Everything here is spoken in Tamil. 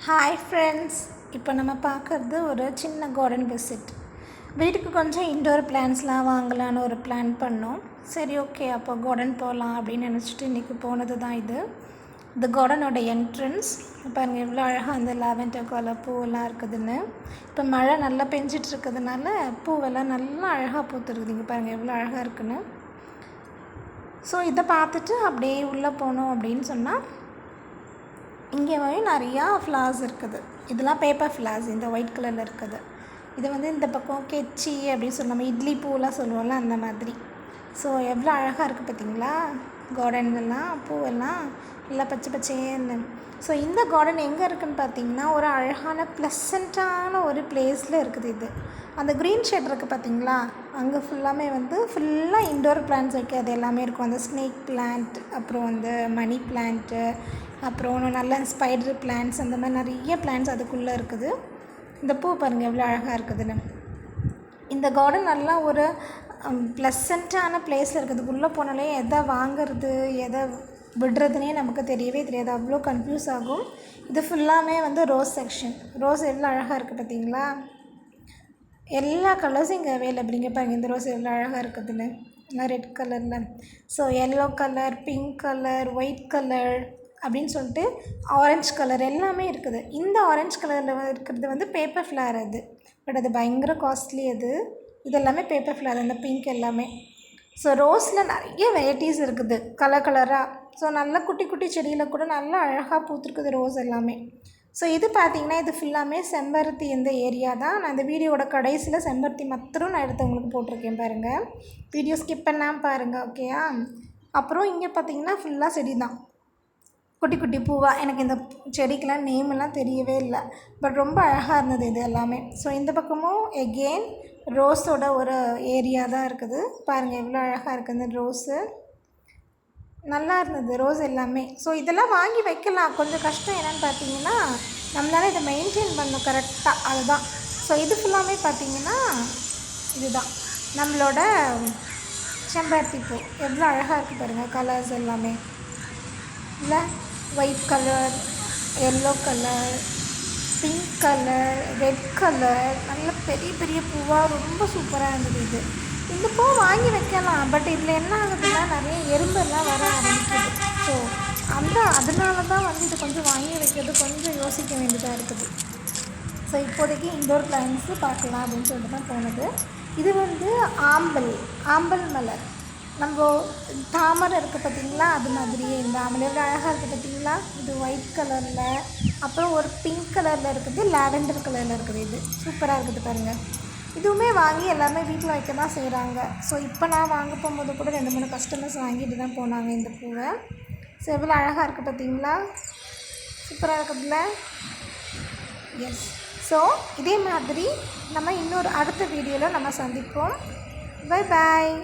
ஹாய் ஃப்ரெண்ட்ஸ், இப்போ நம்ம பார்க்குறது ஒரு சின்ன கார்டன் விசிட். வீட்டுக்கு கொஞ்சம் இன்டோர் பிளான்ஸ்லாம் வாங்கலான்னு ஒரு பிளான் பண்ணோம். சரி, ஓகே, அப்போ கார்டன் போகலாம் அப்படின்னு நினச்சிட்டு இன்றைக்கி போனது தான் இது. இந்த கார்டனோட என்ட்ரன்ஸ் பாருங்கள், எவ்வளோ அழகாக அந்த லாவெண்டர் கலர் பூவெல்லாம் இருக்குதுன்னு. இப்போ மழை நல்லா பெஞ்சிட்டு இருக்கிறதுனால பூவெல்லாம் நல்லா அழகாக பூத்துருக்குது. இங்கே பாருங்கள் எவ்வளோ அழகாக இருக்குன்னு. ஸோ இதை பார்த்துட்டு அப்படியே உள்ளே போனோம் அப்படின்னு சொன்னால் இங்கே நிறையா ஃப்ளார்ஸ் இருக்குது. இதெல்லாம் பேப்பர் ஃப்ளார்ஸ், இந்த ஒயிட் கலரில் இருக்குது. இது இந்த பக்கம் கெச்சி அப்படின்னு சொல்லி நம்ம இட்லி பூவெல்லாம் சொல்லுவோம்ல, அந்த மாதிரி. ஸோ எவ்வளோ அழகாக இருக்குது பார்த்தீங்களா கார்டன்லாம், பூவெல்லாம் எல்லாம் பச்சை பச்சேன்னு. ஸோ இந்த கார்டன் எங்கே இருக்குதுன்னு பார்த்தீங்கன்னா ஒரு அழகான ப்ளசண்ட்டான ஒரு பிளேஸில் இருக்குது. இது அந்த க்ரீன் ஷேட் இருக்குது பார்த்தீங்களா, அங்கே ஃபுல்லாமே ஃபுல்லாக இன்டோர் பிளான்ட்ஸ் இருக்குது. அது எல்லாமே இருக்கும். அந்த ஸ்னேக் பிளான்ட், அப்புறம் மணி பிளான்ட்டு, அப்புறம் நல்ல ஸ்பைடர் பிளான்ட்ஸ், அந்த மாதிரி நிறைய பிளான்ட்ஸ் அதுக்குள்ளே இருக்குது. இந்த பூ பாருங்கள் எவ்வளோ அழகாக இருக்குதுன்னு. இந்த கார்டன் நல்லா ஒரு ப்ளசண்ட்டான பிளேஸில் இருக்குது. உள்ளே போனாலே எதை வாங்கிறது எதை விடுறதுனே நமக்கு தெரியவே தெரியாது, அவ்வளோ கன்ஃபியூஸ் ஆகும். இது ஃபுல்லாமே ரோஸ் செக்ஷன். ரோஸ் எவ்வளோ அழகாக இருக்குது பார்த்தீங்களா, எல்லா கலர்ஸும் இங்கே அவைலபிள். இங்கே பாருங்கள் இந்த ரோஸ் எவ்வளோ அழகாக இருக்குதுன்னு, ரெட் கலரில். So yellow colour, pink colour, white colour அப்படின்னு சொல்லிட்டு ஆரஞ்சு கலர் எல்லாமே இருக்குது. இந்த ஆரஞ்சு கலரில் இருக்கிறது பேப்பர் ஃப்ளார். அது பட் அது பயங்கர காஸ்ட்லி. இதெல்லாமே பேப்பர் ஃப்ளார், அந்த பிங்க் எல்லாமே. ஸோ ரோஸில் நிறைய வெரைட்டிஸ் இருக்குது, கலர் கலராக. ஸோ நல்ல குட்டி குட்டி செடியில் கூட நல்லா அழகாக பூத்துருக்குது ரோஸ் எல்லாமே. ஸோ இது பார்த்திங்கன்னா இது ஃபுல்லாமே செம்பருத்தி இந்த ஏரியா தான். நான் இந்த வீடியோட கடைசியில் செம்பருத்தி மாத்திரம் நான் எடுத்து உங்களுக்கு போட்டிருக்கேன் பாருங்கள். வீடியோ ஸ்கிப் பண்ணாமல் பாருங்கள், ஓகேயா. அப்புறம் இங்கே பார்த்திங்கன்னா ஃபுல்லாக செடி தான், குட்டி குட்டி பூவாக. எனக்கு இந்த செடிக்கெலாம் நேமெல்லாம் தெரியவே இல்லை, பட் ரொம்ப அழகாக இருந்தது இது எல்லாமே. ஸோ இந்த பக்கமும் எகெயின் ரோஸோட ஒரு ஏரியா தான் இருக்குது. பாருங்கள் எவ்வளோ அழகாக இருக்குது இந்த ரோஸு, நல்லா இருந்தது ரோஸ் எல்லாமே. ஸோ இதெல்லாம் வாங்கி வைக்கலாம், கொஞ்சம் கஷ்டம். என்னென்னு பார்த்தீங்கன்னா நம்மளால் இதை மெயின்டைன் பண்ணணும் கரெக்டாக, அதுதான். ஸோ இது ஃபுல்லாமே பார்த்திங்கன்னா இதுதான் நம்மளோட செம்பருத்தி பூ. எவ்வளோ அழகாக இருக்குது பாருங்கள் கலர்ஸ் எல்லாமே இல்லை, white colour, yellow colour, pink colour, red colour, நல்ல பெரிய பெரிய பூவாக ரொம்ப சூப்பராக இருந்தது. இந்த பூ வாங்கி வைக்கலாம், பட் இதில் என்ன ஆகுதுன்னா நிறைய எறும்பெல்லாம் வர ஆரம்பிக்குது. ஸோ அதனால தான் இது கொஞ்சம் வாங்கி வைக்கிறது கொஞ்சம் யோசிக்க வேண்டியதாக இருக்குது. ஸோ இப்போதைக்கு இன்டோர் பிளான்ட்ஸு பார்க்கலாம் அப்படின்னு சொல்லிட்டு தான் போனது. இது ஆம்பல் மலர். நம்ம தாமரை இருக்குது பார்த்திங்களா, அது மாதிரியே இந்த ஆம்பல் எவ்வளோ அழகாக இருக்குது பார்த்திங்களா. இது ஒயிட் கலரில், அப்புறம் ஒரு பிங்க் கலரில் இருக்குது, லாவெண்டர் கலரில் இருக்குது. இது சூப்பராக இருக்குது பாருங்கள். இதுவுமே வாங்கி எல்லாமே வீட்டில் வைக்க தான் செய்கிறாங்க. ஸோ இப்போ நான் வாங்க போகும்போது கூட 2-3 கஸ்டமர்ஸ் வாங்கிட்டு தான் போனாங்க இந்த பூவை. ஸோ எவ்வளோ அழகாக இருக்குது பார்த்திங்களா, சூப்பராக இருக்குதுல்ல. எஸ். ஸோ இதே மாதிரி நம்ம இன்னொரு அடுத்த வீடியோவில் நம்ம சந்திப்போம். Bye bye.